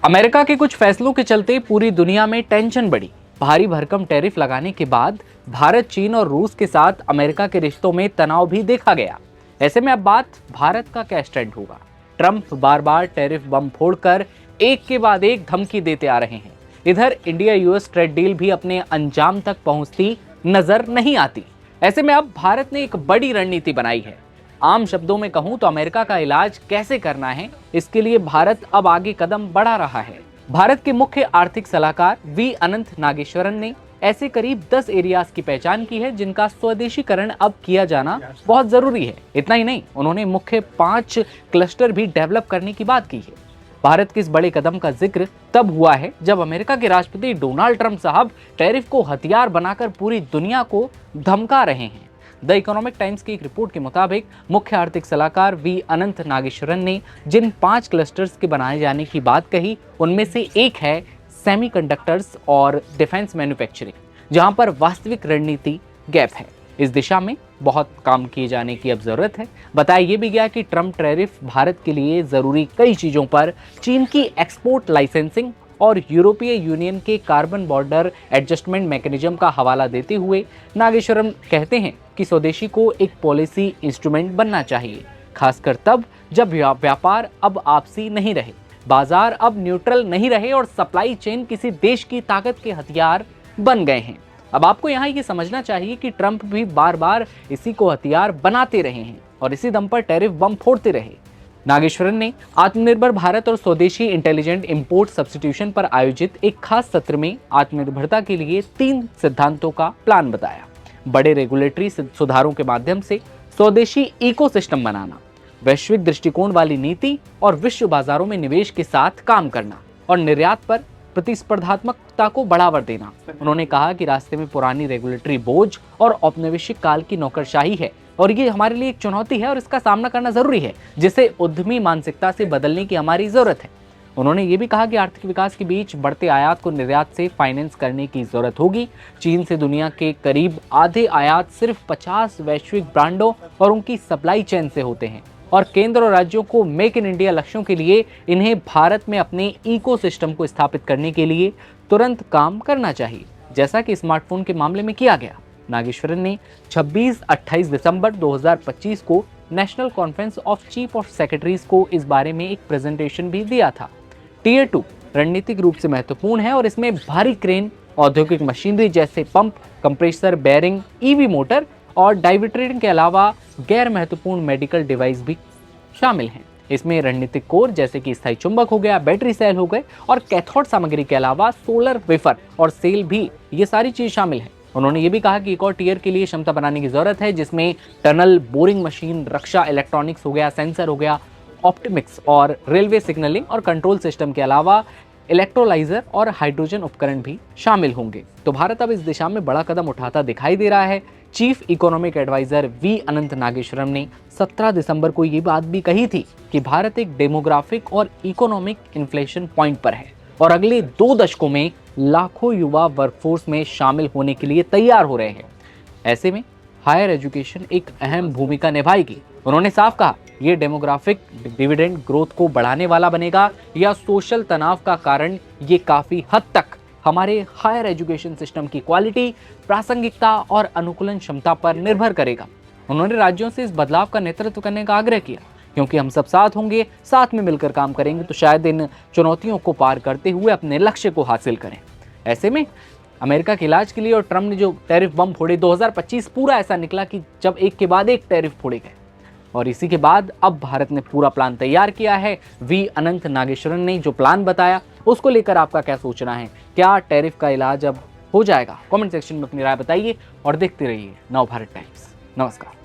America के कुछ फैसलों के चलते पूरी दुनिया में टेंशन बढ़ी। भारी भरकम टैरिफ लगाने के बाद भारत, चीन और रूस के साथ अमेरिका के रिश्तों में तनाव भी देखा गया। ऐसे में अब बात भारत का क्या स्टैंड होगा। ट्रंप बार बार टैरिफ बम फोड़कर एक के बाद एक धमकी देते आ रहे हैं। इधर इंडिया यूएस ट्रेड डील भी अपने अंजाम तक पहुंचती नजर नहीं आती। ऐसे में अब भारत ने एक बड़ी रणनीति बनाई है। आम शब्दों में कहूं तो अमेरिका का इलाज कैसे करना है, इसके लिए भारत अब आगे कदम बढ़ा रहा है। भारत के मुख्य आर्थिक सलाहकार वी अनंत नागेश्वरन ने ऐसे करीब 10 एरियाज की पहचान की है जिनका स्वदेशीकरण अब किया जाना बहुत जरूरी है। इतना ही नहीं, उन्होंने मुख्य 5 क्लस्टर भी डेवलप करने की बात की है। भारत के इस बड़े कदम का जिक्र तब हुआ है जब अमेरिका के राष्ट्रपति डोनाल्ड ट्रंप साहब टैरिफ को हथियार बनाकर पूरी दुनिया को धमका रहे हैं। द इकोनॉमिक टाइम्स की एक रिपोर्ट के मुताबिक मुख्य आर्थिक सलाहकार वी अनंत नागेश्वरन ने जिन 5 क्लस्टर्स के बनाए जाने की बात कही, उनमें से एक है सेमीकंडक्टर्स और डिफेंस मैन्युफैक्चरिंग, जहां पर वास्तविक रणनीति गैप है। इस दिशा में बहुत काम किए जाने की अब जरूरत है। बताया यह भी गया कि ट्रंप टैरिफ भारत के लिए जरूरी कई चीजों पर चीन की एक्सपोर्ट लाइसेंसिंग और यूरोपीय यूनियन के कार्बन बॉर्डर एडजस्टमेंट मैकेनिज्म का हवाला देते हुए नागेश्वरम कहते हैं कि स्वदेशी को एक पॉलिसी इंस्ट्रूमेंट बनना चाहिए, खासकर तब जब व्यापार अब आपसी नहीं रहे, बाजार अब न्यूट्रल नहीं रहे और सप्लाई चेन किसी देश की ताकत के हथियार बन गए हैं। अब आपको यहाँ ये समझना चाहिए कि ट्रंप भी बार बार इसी को हथियार बनाते रहे हैं और इसी दम पर टैरिफ बम फोड़ते रहे। नागेश्वरन ने आत्मनिर्भर भारत और स्वदेशी इंटेलिजेंट इंपोर्ट सब्स्टिट्यूशन पर आयोजित एक खास सत्र में आत्मनिर्भरता के लिए 3 सिद्धांतों का प्लान बताया। बड़े रेगुलेटरी सुधारों के माध्यम से स्वदेशी इकोसिस्टम बनाना, वैश्विक दृष्टिकोण वाली नीति और विश्व बाजारों में निवेश के साथ काम करना और निर्यात पर प्रतिस्पर्धात्मकता को बढ़ावा देना। उन्होंने कहा कि रास्ते में पुरानी रेगुलेटरी बोझ और औपनिवेशिक काल की नौकरशाही है और ये हमारे लिए एक चुनौती है और इसका सामना करना जरूरी है, जिसे उद्यमी मानसिकता से बदलने की हमारी जरूरत है। उन्होंने ये भी कहा कि आर्थिक विकास के बीच बढ़ते आयात को निर्यात से फाइनेंस करने की जरूरत होगी। चीन से दुनिया के करीब आधे आयात सिर्फ 50 वैश्विक ब्रांडों और उनकी सप्लाई चेन से होते हैं और केंद्र और राज्यों को मेक इन इंडिया लक्ष्यों के लिए इन्हें भारत में अपने इकोसिस्टम को स्थापित करने के लिए तुरंत काम करना चाहिए, जैसा कि स्मार्टफोन के मामले में किया गया। नागेश्वरन ने 26-28 दिसंबर 2025 को national conference of chief of secretaries को इस बारे में एक प्रेजेंटेशन भी दिया था। टियर 2 रणनीतिक रूप से महत्वपूर्ण है और इसमें भारी क्रेन, औद्योगिक मशीनरी जैसे pump, compressor, bearing, EV motor और डाइवर्टरिंग के अलावा गैर महत्वपूर्ण मेडिकल डिवाइस भी शामिल हैं। इसमें रणनीतिक कोर जैसे कि स्थायी चुंबक हो गया, बैटरी सेल हो गए और कैथोड सामग्री के अलावा सोलर वेफर और सेल भी, ये सारी चीज शामिल है। उन्होंने ये भी कहा कि एक और टीयर के लिए क्षमता बनाने की जरूरत है, जिसमें टनल, बोरिंग मशीन, रक्षा इलेक्ट्रॉनिक्स हो गया, सेंसर हो गया, ऑप्टिमिक्स और रेलवे सिग्नलिंग और कंट्रोल सिस्टम के अलावा इलेक्ट्रोलाइजर और हाइड्रोजन उपकरण भी शामिल होंगे। तो भारत अब इस दिशा में बड़ा कदम उठाता दिखाई दे रहा है। चीफ इकोनॉमिक एडवाइजर वी अनंत नागेश्वरम ने 17 दिसंबर को ये बात भी कही थी कि भारत एक डेमोग्राफिक और इकोनॉमिक इन्फ्लेशन पॉइंट पर है और अगले 2 दशकों में लाखों युवा वर्कफोर्स में शामिल होने के लिए तैयार हो रहे हैं। ऐसे में हायर एजुकेशन एक अहम भूमिका निभाएगी। उन्होंने साफ कहा, ये डेमोग्राफिक डिविडेंड ग्रोथ को बढ़ाने वाला बनेगा या सोशल तनाव का कारण, ये काफी हद तक हमारे हायर एजुकेशन सिस्टम की क्वालिटी, प्रासंगिकता और अनुकूलन क्षमता पर निर्भर करेगा। उन्होंने राज्यों से इस बदलाव का नेतृत्व करने का आग्रह किया, क्योंकि हम सब साथ होंगे, साथ में मिलकर काम करेंगे तो शायद इन चुनौतियों को पार करते हुए अपने लक्ष्य को हासिल करें। ऐसे में अमेरिका के इलाज के लिए और ट्रंप ने जो टैरिफ बम फोड़े, 2025 पूरा ऐसा निकला कि जब एक के बाद एक टैरिफ फोड़े गए और इसी के बाद अब भारत ने पूरा प्लान तैयार किया है। वी अनंत नागेश्वरन ने जो प्लान बताया, उसको लेकर आपका क्या सोचना है? क्या टैरिफ का इलाज अब हो जाएगा? कमेंट सेक्शन में अपनी राय बताइए और देखते रहिए नवभारत टाइम्स। नमस्कार।